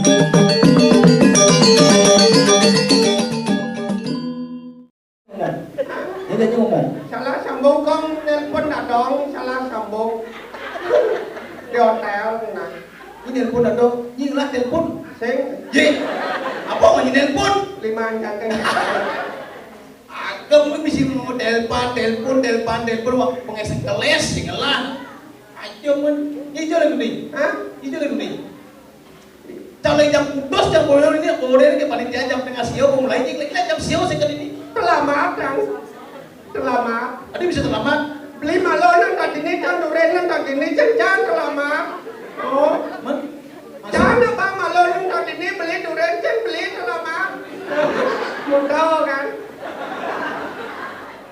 Ini aja ngomong. Salah sambung kong nelpon dong, salah sambung. Di hotel nah. Ini telepon dong. Ini lah telepon. Sing Ye. Apa nggak telepon? 5 jangkeng. Agam mesti mau telepon pengesek keles singelah. Ayo men. Ini jalan gini. Hah? Ini jalan gini. Calon jam kudos jam boleh ini ke panitia jam tengah siang mau mulai ini jam siang sekali ini. Terlambat dong. Terlambat. Ada bisa terlambat. Beli malonan tadi ini kan durenan tadi ini jangan terlambat. Oh, Men. jangan apa malonan tadi ini beli duren jangan beli terlambat. Mudah kan?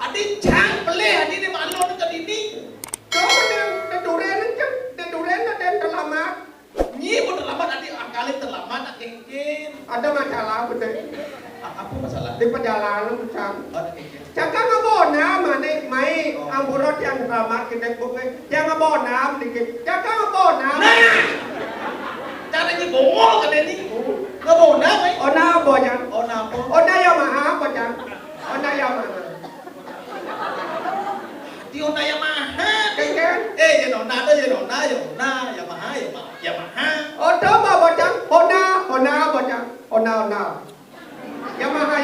Adi jang beli adi ni malu dekat ini. Kau yang duren kan, duren ada terlambat. Ni pun terlambat adi akali terlambat nak kengken. Ada masalah betul. Apa masalah? Di perjalanan macam. Ada kengken. Jangan ngabona mana mai amburot yang ramah kita bukan. Jangan ngabona dikit. Jangan ngabona. Nah, cara ni bongol kan ini. Ngabona mai. Ona bojan. Ona apa? Ona Yamaha bojan. Ona Yamaha. Di Ona Yamaha. Kengken. Yamaha. Odo ba bojan. Ona bojan. Ona. Yamaha.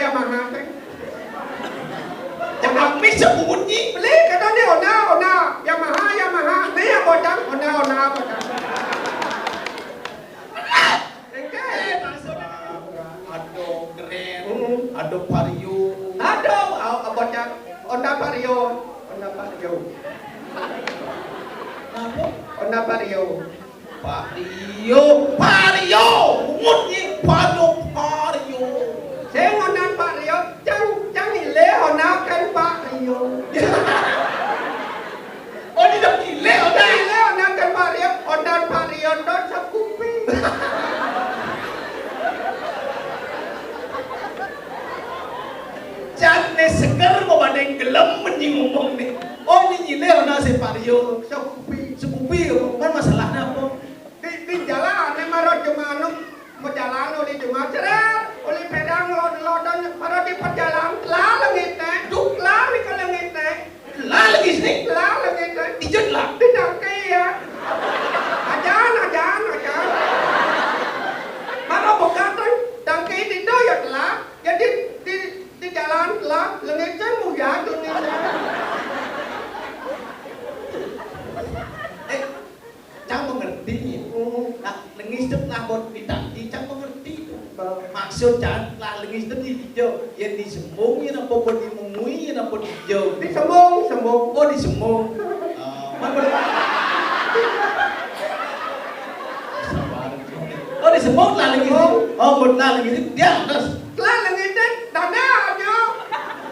Jangan bisa bunyi. Beli kata ni ona. Yamaha. Ni yang bojan. Ona bojan. Kengken. Aduh keren. Aduh Vario. Aduh, bojan. Ona Vario. Apa? Ona Vario. Vario. Bunyi Vario. Saya ngonan Pak Rio, jangan nilai honau kan Pak Rio. Oh ni dah gile Honau nilai honau kan Pak Rio, honau Pak Rio dot sakupi. Jangan seger mau badai gelem mending ngomong ni. Oh ni gile ona si Vario. Sekupi kan masalahnya apa? Di jalan, ni marot cuma mau jalan oleh cuma cerai, oleh pedang lodon, marot di perjalanan, lah langit duk lah di langit Lah lagi sini. lah langit Dijut lah. di dangkai ya. Ajan. Marot buka tu, dangkai di doyot lah, jadi di jalan lah, langit mulia dunia. Jangan mengerti. Nak lengis tu lah buat ditati, jangan mengerti. Maksud jangan lah lengis tu hijau. Yang disembung, yang apa buat dimungui, yang apa hijau. Disembung. Oh disembung. Oh disembung lah lengis. Oh buat lah lengis dia terus. Lah langit dana aja.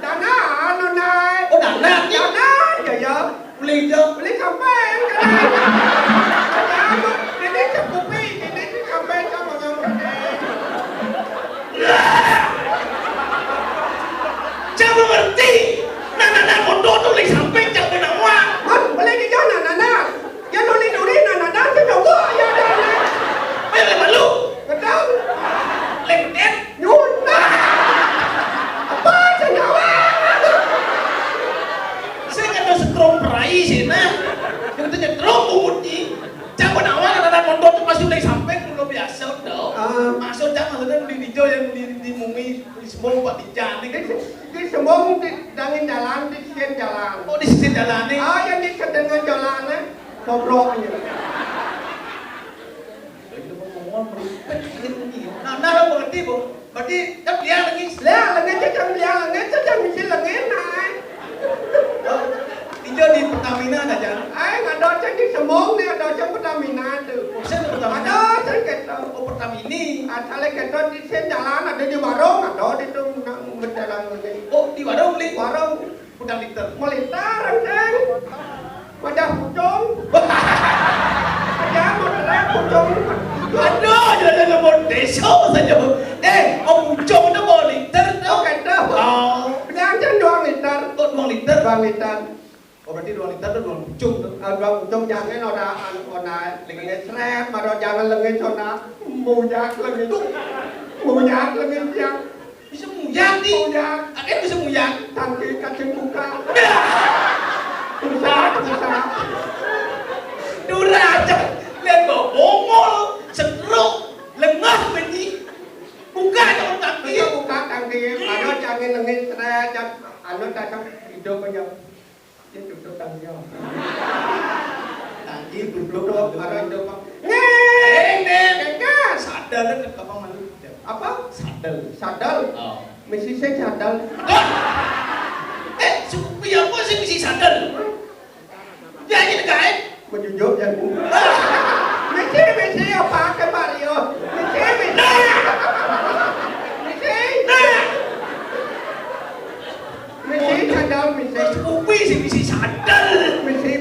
Dana anu naik. Oh dana ni. Ya. Beli je. Beli sampai kan. Ini cukupi, ini sampai sama Jangan mengerti. Nana kondo tu lagi sampai jangan menawa. boleh di jalan nana. Ya nuli nana tu jago ya dah. Ayo malu. Kedau. Lengket. Nyun. Apa senyawa? Saya kata setrum perai sih nah. Yang tu setrum bunyi. Jangan menawa nana kondo tu masih lagi sampai belum biasa dah. Masuk jangan maksudnya di hijau yang di mumi semua buat di jalan kan. Di sembung di dangin jalan di sisi jalan. Oh di sisi jalan ni. Yang di kedengar jalan sobroknya. Nah mengerti bu. Berarti dah dia lagi. Lihat langit cecam misi langit naik. Hijau di Pertamina dah jalan. Ada cek di sembung ni ada cek Pertamina tu. Saya Pertamina. Ada cek kita. Oh Pertamini. Asal kita di sisi jalan ada di warung ada di tu berjalan lagi. Oh di warung li. Warung Udang liter. melita renteng. Wadah pucung. Ada melita pucung. Aduh, jangan mau desa saja. Om Pucung tu mau liter tu. Oh kita. Belanja 2 liter. Oh 2 liter. 2 liter. Oh berarti 2 liter tu 2 Pucung tu. 2 pucung jangan ada lengit seret, maro jangan lengit sona. Muyak lagi. Muyak lagi yang. Bisa muyak nih. Muyak. Akhirnya bisa muyak. Tangki kacang buka. Usah. Dura aja. Lihat bawa bongol, setruk, lengah benci. Buka dong tangki. Buka tangki. Ano jangan lengit saya. Ano datang hidup aja. Ini duduk tangki. Tangki duduk. Ano hidup. Neng, sadar kan kapal malu. Apa? Sadal. Sadal. Oh. Mesti saya sadal. Supaya apa sih mesti sadal? Jadi negara. Menjunjung yang Mesti apa ke Mario? Mesti sadal, mesti. Upi sih mesti sadal. Mesti.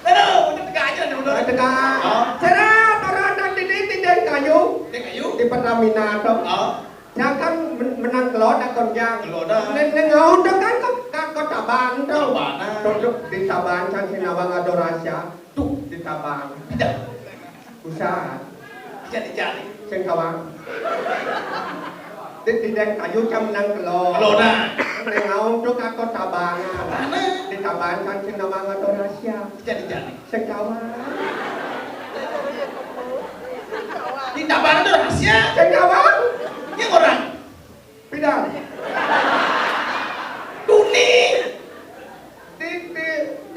Aduh, udah tegak aja udah. Tegak. Cara orang ini tidak kayu. Kayu. Di Pertamina tuh. Jangan menang kelot atau yang. Nengau tuh kan kau taban tuh. Duduk di taban kan sinawang adorasya. Tuh di taban. Tidak. Usaha. Jadi. Sengkawang. Tidak kayu jam menang kelot. Kelona. Nengau tuh kau taban. Di taban kan sinawang adorasya. Jadi. Sengkawang. Di tabanan itu rahasia. Sengkawang. Yang orang. Pindah. Duni. Di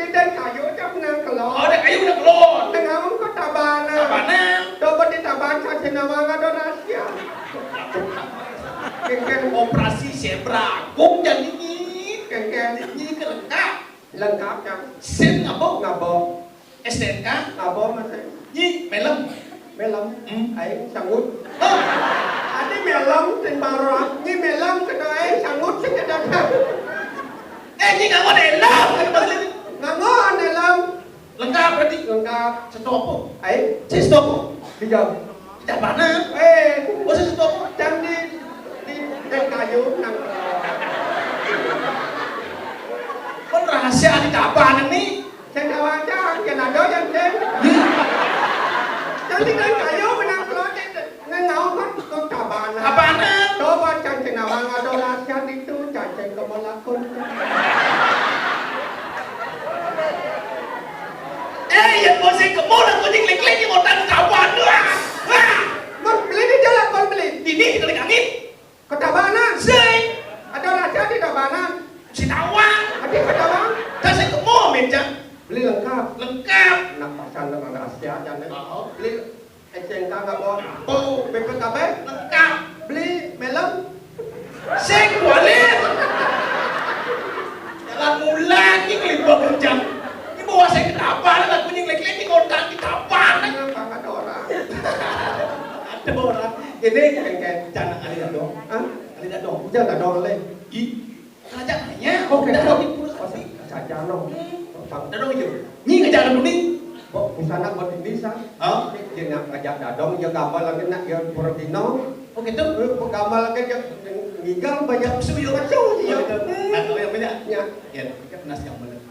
dan kayu jam menang kelot. Oh, ada kayu udah kelon. Nengau kau taban. Tabanan. Dapat di taban kan sinawang adorasya. Kengkeng Operasi zebra. Kung jadi ini. kengkeng Ini kelengkap. lengkap yang Sen ngabo. ngabo STNK. ngabo masih Nyi melem. melam ai sangut Oh. ada melam ten barang ni melam kena ai sangut sekedar Nyi nggak mau nelam. ngamo melam Lengkap berarti. lengkap Setopo. ai Setopo. dijam Tabanan. Oh, setopo. jam di dan kayu nang Kan rahasia di tabanan nih. sen awaja kena do yang sen jadi dan kayu menang kelot ngau kan kaban Tabanan. coba can kenawang adorasi itu cacing kemelakon Yang bosnya ke mall aku jadi klik-klik yang otak kawan. Wah. kon beli di jalan kon beli Ini kita lagi angin. ke tabanan Say. adorasi di tabanan Si tawang. adik ke tabang Kasih ke mall meja. beli lengkap Lengkap. nak pasan dengan rahasia jangan Oh. beli SNK nggak bawa oh BPKB Lengkap. beli melem Saya kualit. Jalan mulan ini kelibak jam. Ini bawa saya ke tabanan aku yang klik-klik ini otak di tabanan. kenapa ada orang Ada orang. Ini kayak jangan ada dong. ah Ada dong. jangan ada orang lain Ih. Ngajak nanya. oke Udah kok di pulus pasti. saja no Ada dong itu. Ini ngajak dulu nih. kok busana buat ini sah Oh. dia nak ngajak dadong dia gambar lagi nak dia Purwodino Oh gitu. gambar lagi dia ngigal banyak Suyo. macam Iya. ya Atau yang banyak. ya Ya, kita nas yang benar.